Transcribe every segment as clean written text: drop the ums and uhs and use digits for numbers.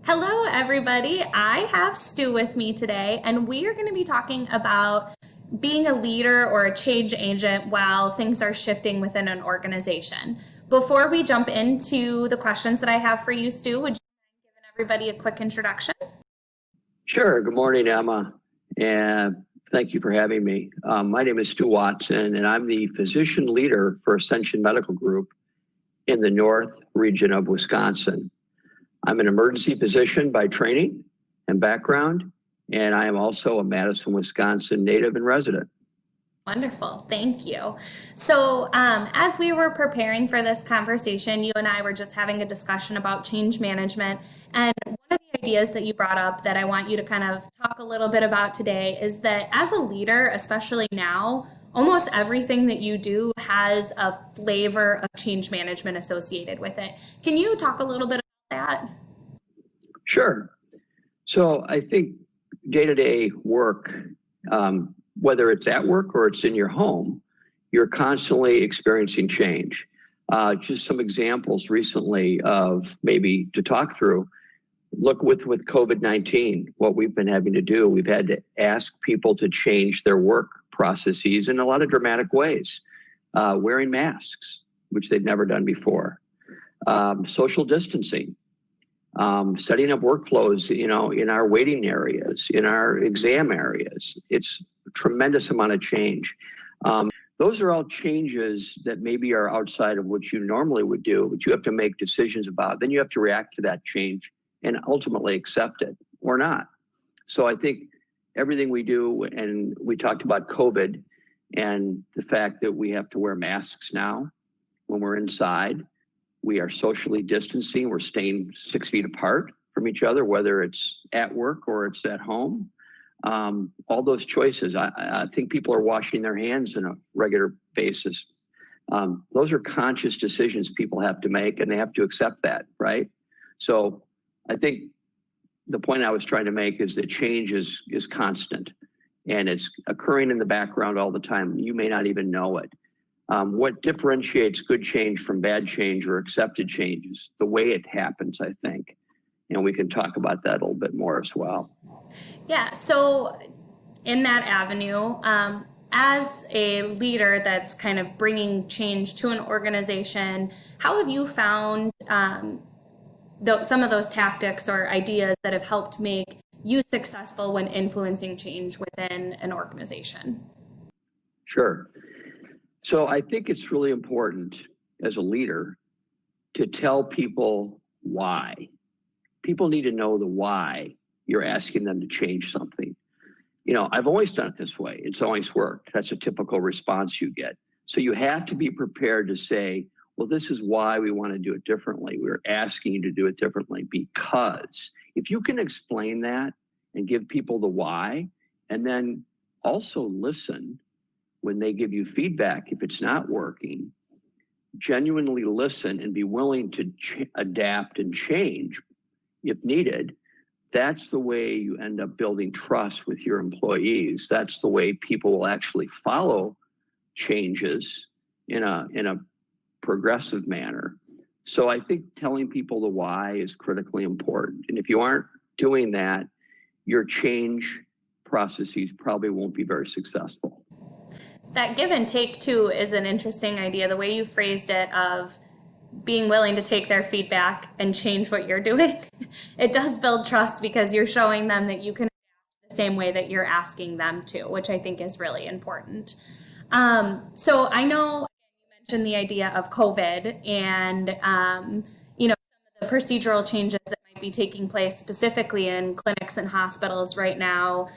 Hello, everybody. I have Stu with me today, and we are going to be talking about being a leader or a change agent while things are shifting within an organization. Before we jump into the questions that I have for you, Stu, would you mind giving everybody a quick introduction? Sure. Good morning, Emma, and thank you for having me. My name is Stu Watson, and I'm the physician leader for Ascension Medical Group in the North region of Wisconsin. I'm an emergency physician by training and background, and I am also a Madison, Wisconsin native and resident. Wonderful. Thank you. So, as we were preparing for this conversation, you and I were just having a discussion about change management. And one of the ideas that you brought up that I want you to kind of talk a little bit about today is that as a leader, especially now, almost everything that you do has a flavor of change management associated with it. Can you talk a little bit about that? Sure. So I think day-to-day work, whether it's at work or it's in your home, you're constantly experiencing change. Just some examples recently of maybe to talk through. Look with COVID-19, what we've been having to do. We've had to ask people to change their work processes in a lot of dramatic ways. Wearing masks, which they've never done before. Social distancing. Setting up workflows, in our waiting areas, in our exam areas. It's a tremendous amount of change. Those are all changes that maybe are outside of what you normally would do, but you have to make decisions about. Then you have to react to that change and ultimately accept it or not. So I think everything we do, and we talked about COVID and the fact that we have to wear masks now when we're inside. We are socially distancing. We're staying 6 feet apart from each other, whether it's at work or it's at home. All those choices. I think people are washing their hands on a regular basis. Those are conscious decisions people have to make, and they have to accept that, right? So I think the point I was trying to make is that change is constant, and it's occurring in the background all the time. You may not even know it. What differentiates good change from bad change or accepted change is the way it happens, I think. And we can talk about that a little bit more as well. Yeah, so in that avenue, as a leader that's kind of bringing change to an organization, how have you found some of those tactics or ideas that have helped make you successful when influencing change within an organization? Sure. So I think it's really important as a leader to tell people why. People need to know the why you're asking them to change something. I've always done it this way. It's always worked. That's a typical response you get. So you have to be prepared to say, well, this is why we want to do it differently. We're asking you to do it differently because if you can explain that and give people the why, and then also listen when they give you feedback, if it's not working, genuinely listen and be willing to adapt and change if needed. That's the way you end up building trust with your employees. That's the way people will actually follow changes in a progressive manner. So I think telling people the why is critically important. And if you aren't doing that, your change processes probably won't be very successful. That give and take too is an interesting idea. The way you phrased it of being willing to take their feedback and change what you're doing, it does build trust because you're showing them that you can adapt the same way that you're asking them to, which I think is really important. So I know you mentioned the idea of COVID and some of the procedural changes that might be taking place specifically in clinics and hospitals right now,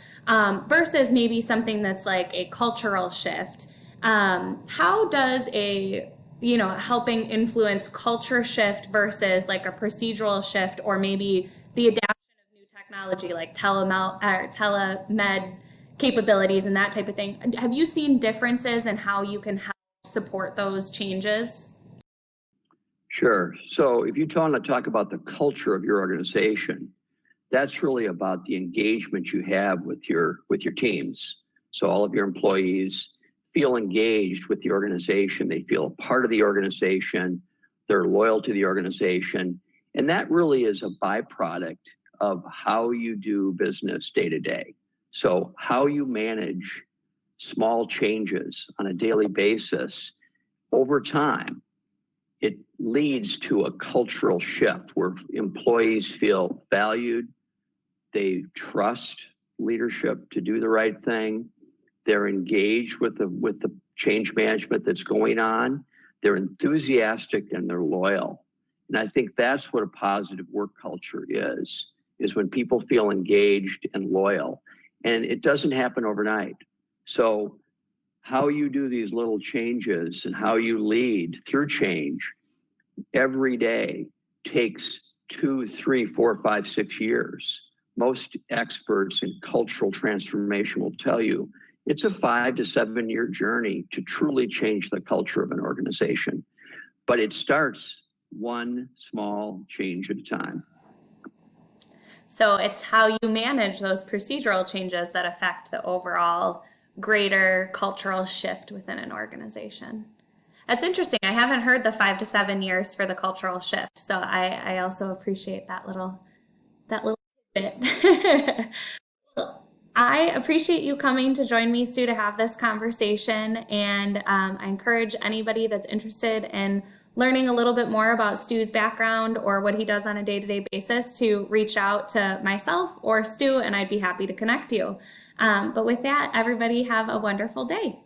versus maybe something that's like a cultural shift. How does helping influence culture shift versus like a procedural shift, or maybe the adaptation of new technology like telemed capabilities and that type of thing? Have you seen differences in how you can help support those changes? Sure. So if you want to talk about the culture of your organization, that's really about the engagement you have with your teams. So all of your employees feel engaged with the organization. They feel a part of the organization. They're loyal to the organization. And that really is a byproduct of how you do business day to day. So how you manage small changes on a daily basis over time, it leads to a cultural shift where employees feel valued, they trust leadership to do the right thing, they're engaged with the change management that's going on, they're enthusiastic and they're loyal. And I think that's what a positive work culture is when people feel engaged and loyal. And it doesn't happen overnight. So how you do these little changes and how you lead through change every day takes 2, 3, 4, 5, 6 years. Most experts in cultural transformation will tell you it's a 5 to 7 year journey to truly change the culture of an organization. But it starts one small change at a time. So it's how you manage those procedural changes that affect the overall greater cultural shift within an organization. That's interesting. I haven't heard the 5 to 7 years for the cultural shift. So I also appreciate that little bit. I appreciate you coming to join me, Stu, to have this conversation. And I encourage anybody that's interested in learning a little bit more about Stu's background or what he does on a day-to-day basis to reach out to myself or Stu, and I'd be happy to connect you. But with that, everybody have a wonderful day.